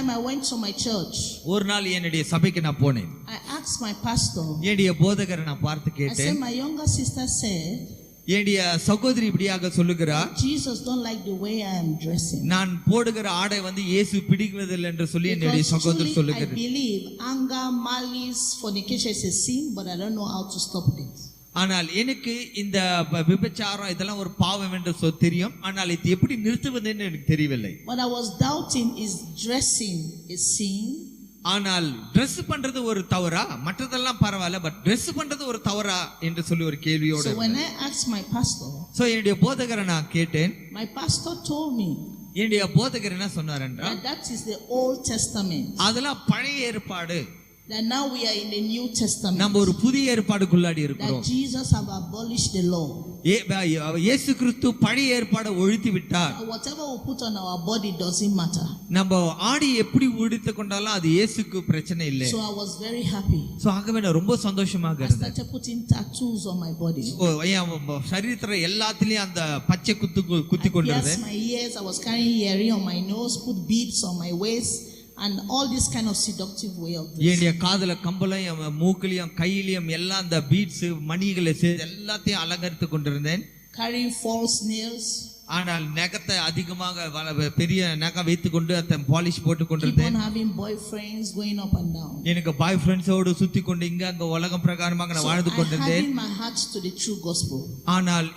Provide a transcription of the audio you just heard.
time I went to my church. ஒரு நாள் என்னுடைய சபைக்கு நான் போனேன். I asked my pastor. என்னுடைய போதகரை நான் பார்த்து I கேட்டேன். said, my younger sister said, என்னுடைய சகோதரி இப்படியாக சொல்லுகிறார், Jesus don't like the way I am dressing. நான் போடுகிற ஆடை வந்து இயேசு பிடிக்கிறதில்லை என்று சொல்லி என்னுடைய சகோதரி I சொல்லுகிறார். believe anger, malice, fornication is a sin, but I don't know how to stop it. ஆனால் எனக்கு இந்த விபச்சாரம் இதெல்லாம் ஒரு பாவம் என்று தெரியும். ஆனால் இது எப்படி நிறுத்துவதுன்னு எனக்கு தெரியவில்லை. What I was doubting is dressing a sin. ஆனால் Dress பண்றது ஒரு தவறா, மற்றதெல்லாம் பரவாயில்ல, பட் Dress பண்றது ஒரு தவறா என்று சொல்லி ஒரு கேள்வியோடு. So when I asked my pastor, என்னுடைய போதகரை நான் கேட்டேன். my pastor told me என்னுடைய போதகர் என்ன சொன்னார் என்றால், that is the Old Testament. அதெல்லாம் பழைய ஏற்பாடு. That now we are in the New Testament. நம்ம ஒரு புதிய ஏற்பாடுக்குள்ளாடி இருக்கிறோம். That Jesus have abolished the law. இயேசு கிறிஸ்து பழைய ஏற்பாடை ஒழித்து விட்டார். Whatever we put on our body doesn't matter. நம்ம ஆடி எப்படி உடுத்து கொண்டாலும் அது இயேசுக்கு பிரச்சனை இல்லை. So I was very happy. ஆகவே நான் ரொம்ப சந்தோஷமாக இருந்தேன். I started putting tattoos on my body. சரீரத்துல எல்லாத்துலயும் அந்த பச்சை குத்தி கொண்டிருந்தேன். My ears, I was carrying earring on my nose, put beads on my waist. And all this kind of seductive way of dressing. என்னுடைய காதுல கம்பளையும் மூக்குலயும் கையிலயும் எல்லாம் அந்த பீட்ஸ் மணிகளை எல்லாத்தையும் அலங்கரித்து கொண்டிருந்தேன். Carrying false nails. ஆனால் நகத்தை அதிகமாக பெரிய நகம் வைத்துக் கொண்டு அந்த பாலிஷ் போட்டு கொண்டிருந்தேன். Keep on having boyfriends going up and down. எனக்கு பாய் ஃப்ரெண்ட்ஸோடு சுத்தி கொண்டு இங்க அங்க உலகம் பிரகாரமாக நான் வாழ்ந்து கொண்டிருந்தேன். Having my heart to the true gospel. ஆனால்